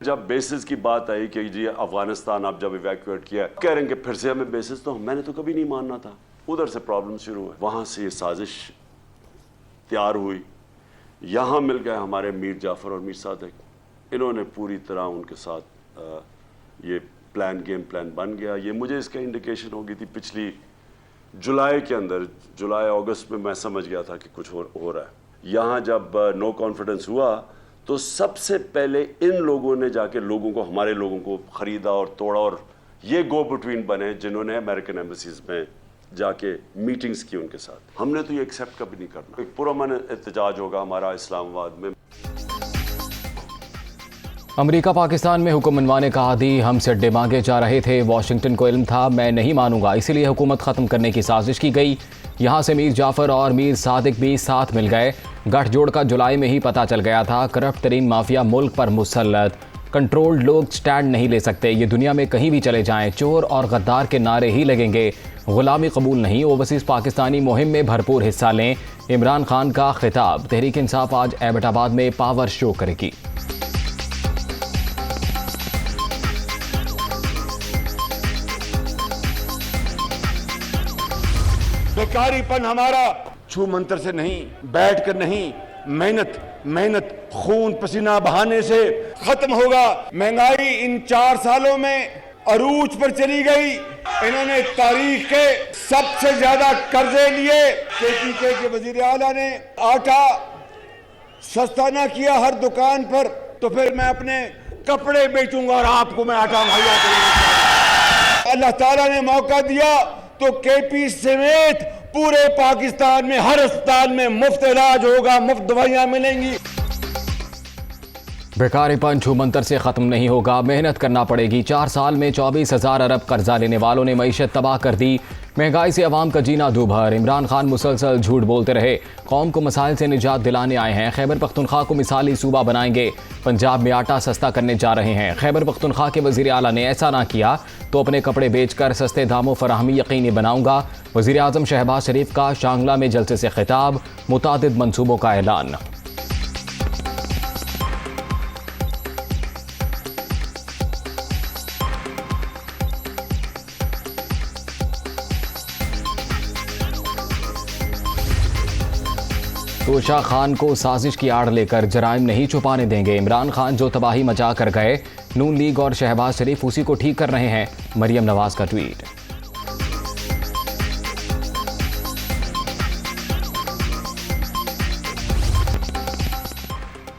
जब बेसिस की बात आई कि जी अफगानिस्तान आप जब इवैक्यूएट किया, कह रहे हैं कि फिर से हमें बेसिस, तो मैंने तो कभी नहीं मानना था। उधर से प्रॉब्लम शुरू हुई, वहाँ से ये साजिश तैयार हुई, यहाँ मिल गए हमारे मीर जाफ़र और मीर सादिक। इन्होंने पूरी तरह उनके साथ ये गेम प्लान बन गया। ये मुझे इसका इंडिकेशन हो गई थी पिछली जुलाई के अंदर, जुलाई अगस्त में मैं समझ गया था कि कुछ हो रहा है। यहाँ जब नो कॉन्फिडेंस हुआ तो सबसे पहले इन लोगों ने जाके लोगों को, हमारे लोगों को खरीदा और तोड़ा, और ये गो बिटवीन बने जिन्होंने अमेरिकन एम्बेसीज में जाके मीटिंग्स की उनके साथ। हमने तो ये एक्सेप्ट कभी नहीं करना। एक पुरअमन एहतजाज होगा हमारा इस्लामाबाद में। अमेरिका पाकिस्तान में हुक्म मनवाने का आदी हमसे अड्डे मांगे जा रहे थे। वाशिंगटन को इल्म था, मैं नहीं मानूंगा, इसीलिए हुकूमत ख़त्म करने की साजिश की गई। यहाँ से मीर जाफ़र और मीर सादिक भी साथ मिल गए। गठजोड़ का जुलाई में ही पता चल गया था। करप्ट तरीन माफिया मुल्क पर मुसल्लत, कंट्रोल्ड लोग स्टैंड नहीं ले सकते। ये दुनिया में कहीं भी चले जाएं, चोर और गद्दार के नारे ही लगेंगे। गुलामी कबूल नहीं। ओवरसीज़ पाकिस्तानी मुहिम में भरपूर हिस्सा लें। इमरान खान का खिताब। तहरीक इंसाफ आज एबटाबाद में पावर शो करेगी। बेकारीपन हमारा छू मंतर से नहीं, बैठ कर नहीं, मेहनत खून पसीना बहाने से खत्म होगा। महंगाई इन 4 सालों में अरूज पर चली गई। इन्होंने तारीख के सबसे ज्यादा कर्जे लिए। केपीके के वजीर आला ने आटा सस्ता ना किया हर दुकान पर, तो फिर मैं अपने कपड़े बेचूंगा और आपको मैं आटा मुहैया करूंगा। अल्लाह ताला ने मौका दिया तो केपी समेत पूरे पाकिस्तान में हर अस्पताल में मुफ्त इलाज होगा, मुफ्त दवाइयां मिलेंगी। बेकारीपन छूमंतर से ख़त्म नहीं होगा, मेहनत करना पड़ेगी। 4 साल में 24,000 अरब कर्जा लेने वालों ने मईशत तबाह कर दी। महंगाई से अवाम का जीना दूभर। इमरान खान मुसलसल झूठ बोलते रहे, कौम को मसाइल से निजात दिलाने आए हैं। खैबर पख्तूनख्वा को मिसाली सूबा बनाएंगे। पंजाब में आटा सस्ता करने जा रहे हैं। खैबर पख्तूनख्वा के वज़ीर आला ने ऐसा ना किया तो अपने कपड़े बेचकर सस्ते दामों फराहमी यकीनी बनाऊंगा। वज़ीर आज़म शहबाज शरीफ का शांगला में जलसे से खिताब। मुतादिद मंसूबों का ऐलान। तोशा खान को साजिश की आड़ लेकर जराइम नहीं छुपाने देंगे। इमरान खान जो तबाही मचा कर गए, नून लीग और शहबाज शरीफ उसी को ठीक कर रहे हैं। मरियम नवाज का ट्वीट।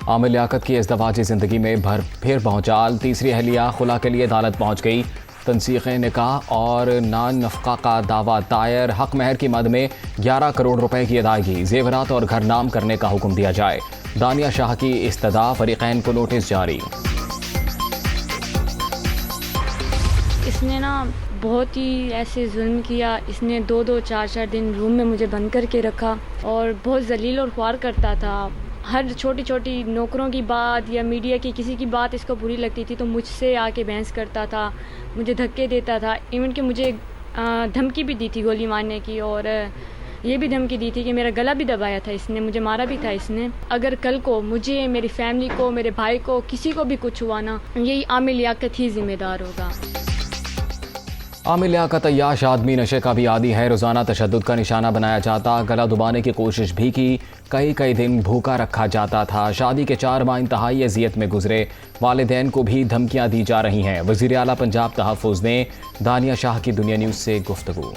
आमिर लियाकत की इज़्दवाजी ज़िंदगी में फिर पहुंचाल। तीसरी अहलिया खुला के लिए अदालत पहुंच गई। तनसीख़े निकाह और नान नफ़क़ा का दावा दायर। हक महर की मद में 11 करोड़ रुपए की अदायगी, जेवरात और घर नाम करने का हुक्म दिया जाए। दानिया शाह की इस्तदा, फरीक़ैन को नोटिस जारी। इसने ना बहुत ही ऐसे जुल्म किया। इसने 2-2, 4-4 दिन रूम में मुझे बंद करके रखा और बहुत जलील और ख्वार करता था। हर छोटी छोटी नौकरों की बात या मीडिया की किसी की बात इसको बुरी लगती थी तो मुझसे आके बहस करता था, मुझे धक्के देता था। इवन कि मुझे धमकी भी दी थी गोली मारने की, और ये भी धमकी दी थी कि मेरा गला भी दबाया था इसने, मुझे मारा भी था इसने। अगर कल को मुझे, मेरी फैमिली को, मेरे भाई को, किसी को भी कुछ हुआ ना, यही आमिर लियाकत ही जिम्मेदार होगा। आमिर लियाकत अय्याश आदमी, नशे का भी आदी है। रोज़ाना तशद्दुद का निशाना बनाया जाता, गला दुबाने की कोशिश भी की, कई दिन भूखा रखा जाता था। शादी के 4 माह इंतहाई अजियत में गुजरे। वालिदैन को भी धमकियां दी जा रही हैं। वज़ीर आला पंजाब तहफ़्फ़ुज़ ने दानिया शाह की दुनिया न्यूज़ से गुफ्तगू।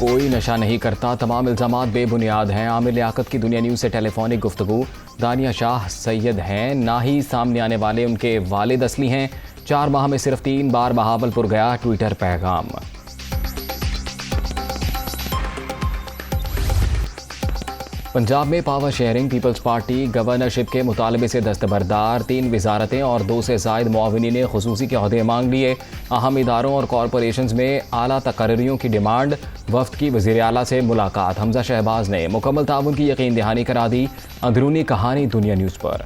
कोई नशा नहीं करता, तमाम इल्ज़ामात बेबुनियाद हैं। आमिर लियाकत की दुनिया न्यूज़ से टेलीफोनिक गुफ्तगू। दानिया शाह सैयद हैं, ना ही सामने आने वाले उनके वालिद असली हैं। 4 माह में सिर्फ 3 बार बहावलपुर गया, ट्विटर पैगाम। पंजाब में power sharing, Peoples Party governorship के मुतालबे से दस्तबरदार। 3 वजारतें और 2 से ज़ायद मुआविनीन ने खुसूसी के ओहदे मांग लिए। अहम इदारों और कॉरपोरेशंस में आला तकर्रियों की डिमांड। वफ्द की वज़ीर आला से मुलाकात। हमजा शहबाज ने मुकम्मल ताउन की यकीन दहानी करा दी। अंदरूनी कहानी दुनिया न्यूज़ पर।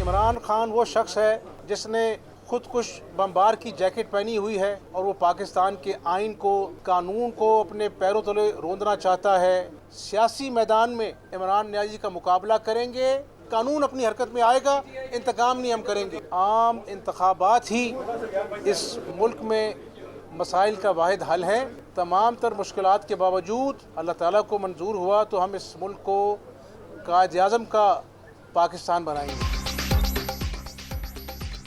इमरान इमरान खान वो शख्स है जिसने खुदकुश बमबार की जैकेट पहनी हुई है और वो पाकिस्तान के आइन को, कानून को अपने पैरों तले रोंदना चाहता है। सियासी मैदान में इमरान नियाज़ी का मुकाबला करेंगे, कानून अपनी हरकत में आएगा, इंतकाम नहीं हम करेंगे। आम इंतखाबात ही इस मुल्क में मसाइल का वाहिद हल है। तमाम तर मुश्किलात के बावजूद अल्लाह ताला को मंजूर हुआ तो हम इस मुल्क को कायद-ए-आज़म का पाकिस्तान बनाएंगे।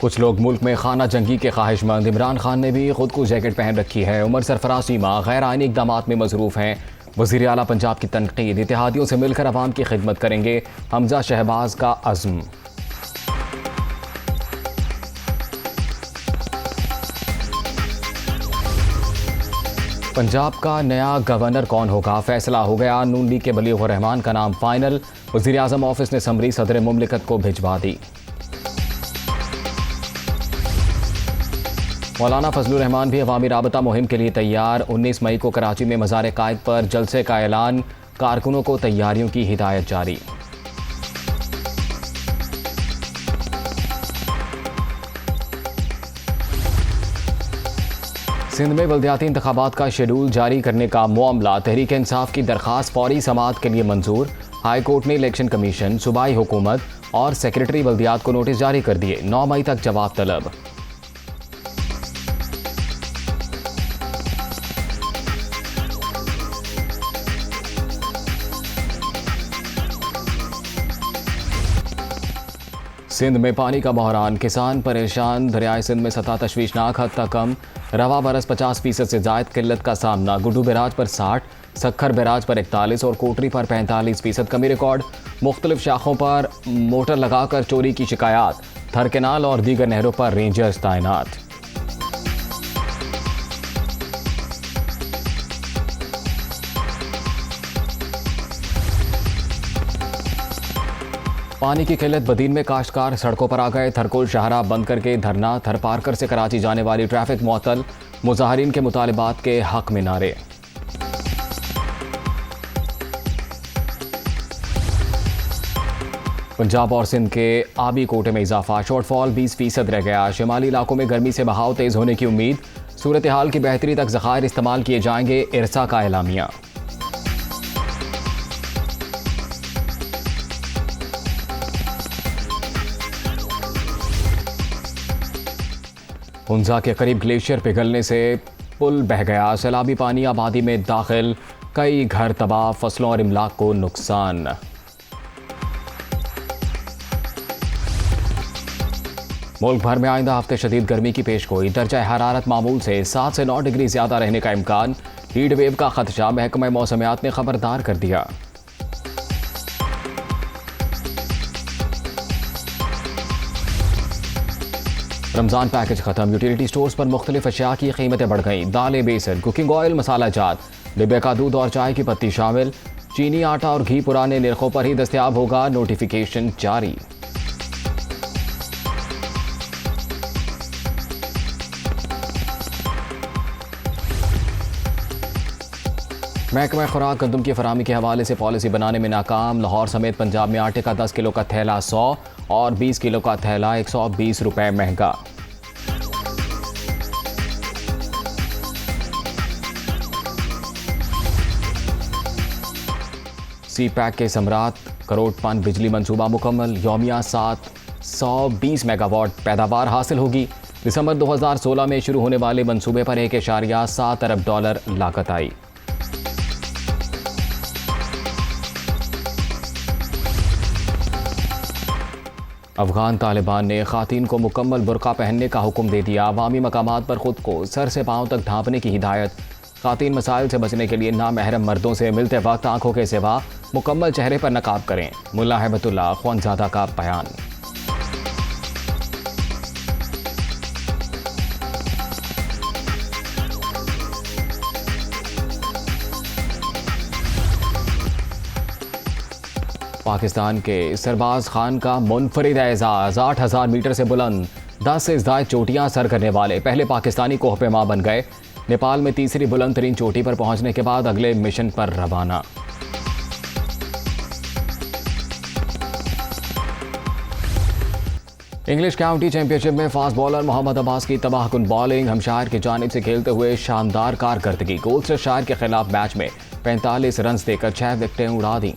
कुछ लोग मुल्क में खाना जंगी के ख्वाहिशमंद। इमरान खान ने भी खुद को जैकेट पहन रखी है। उमर सरफराज सीमा गैर आइनी इक़दामात में मसरूफ़ हैं। वज़ीर आला पंजाब की तनकीद, इत्तेहादियों से मिलकर अवाम की खिदमत करेंगे, हमजा शहबाज का अज़्म। पंजाब का नया गवर्नर कौन होगा, फैसला हो गया। नून लीग के बलीगुर रहमान का नाम फाइनल। वज़ीर आज़म ऑफिस ने समरी सदर मुमलिकत को भिजवा दी। मौलाना फजलुर रहमान भी अवामी राबता मुहिम के लिए तैयार। 19 मई को कराची में मज़ार कायद पर जलसे का ऐलान, कारकुनों को तैयारियों की हिदायत जारी। सिंध में बल्दियाती इंतखाबात का शेड्यूल जारी करने का मामला, तहरीक इंसाफ की दरख्वास्त फौरी समाअत के लिए मंजूर। हाई कोर्ट ने इलेक्शन कमीशन, सूबाई हुकूमत और सेक्रेटरी बल्दियात को नोटिस जारी कर दिए। 9 मई तक जवाब तलब। सिंध में पानी का बहरान, किसान परेशान। दरियाए सिंध में सतह तशवीशनाक हद तक कम। रवा बरस 50% से जायद किल्लत का सामना। गुड्डू बैराज पर 60, सखर बैराज पर 41 और कोटरी पर 45% कमी रिकॉर्ड। मुख्तलिफ शाखों पर मोटर लगाकर चोरी की शिकायत। थर केनाल और दीगर नहरों पर रेंजर्स तैनात। पानी की किल्लत बदीन में काश्तकार सड़कों पर आ गए। थरकोल शाहरा बंद करके धरना। थर पारकर से कराची जाने वाली ट्रैफिक मुअत्तल। मुजाहिरीन के मुतालिबात के हक में नारे। पंजाब और सिंध के आबी कोटे में इजाफा, शॉर्टफॉल 20% रह गया। शिमाली इलाकों में गर्मी से बहाव तेज होने की उम्मीद। सूरत हाल की बेहतरी तक ज़खायर इस्तेमाल किए जाएंगे, इरसा का एलामिया। हुंजा के करीब ग्लेशियर पिघलने से पुल बह गया। सैलाबी पानी आबादी में दाखिल, कई घर तबाह, फसलों और इमलाक को नुकसान। मुल्क भर में आइंदा हफ्ते शदीद गर्मी की पेशगोई। दर्जा हरारत मामूल से 7 से 9 डिग्री ज्यादा रहने का इम्कान। हीट वेव का खदशा, महकमा मौसमियात ने खबरदार कर दिया। रमजान पैकेज खत्म। यूटिलिटी स्टोर्स पर मुख्तलिफ अशिया की कीमतें बढ़ गईं। दालें, बेसन, कुकिंग ऑयल, मसाला जात, डिब्बे का दूध और चाय की पत्ती शामिल। चीनी, आटा और घी पुराने निर्खों पर ही दस्तयाब होगा, नोटिफिकेशन जारी। महकमा खुराक गंदम की फराहमी के हवाले से पॉलिसी बनाने में नाकाम। लाहौर समेत पंजाब में आटे का 10 किलो का थैला 100 और 20 किलो का थैला 120 रुपए महंगा। सी पैक के समरात करोड़ पन बिजली मंसूबा मुकम्मल। यौमिया 720 मेगावाट पैदावार हासिल होगी। दिसंबर 2016 में शुरू होने वाले मंसूबे पर $1.7 अरब लागत आई। अफगान तालिबान ने खातीन को मुकम्मल बुर्का पहनने का हुक्म दे दिया। अवामी मकामात पर खुद को सर से पांव तक ढांपने की हिदायत। खातीन मसाइल से बचने के लिए नामहरम मर्दों से मिलते वक्त आंखों के सिवा मुकम्मल चेहरे पर नकाब करें। मुल्ला हैबतुल्लाह ख्वानजादा का बयान। पाकिस्तान के सरबाज खान का मुनफरिद एजाज 8000 मीटर से बुलंद 10 से ज़ायद चोटियां सर करने वाले पहले पाकिस्तानी कोहपेमा बन गए। नेपाल में तीसरी बुलंद तरीन चोटी पर पहुंचने के बाद अगले मिशन पर रवाना। इंग्लिश काउंटी चैंपियनशिप में फास्ट बॉलर मोहम्मद अब्बास की तबाहकुन बॉलिंग हमशायर की जानिब से खेलते हुए शानदार कारकर्दगी। कोल्चस्टरशायर के खिलाफ मैच में 45 रन देकर 6 विकेटें उड़ा दी।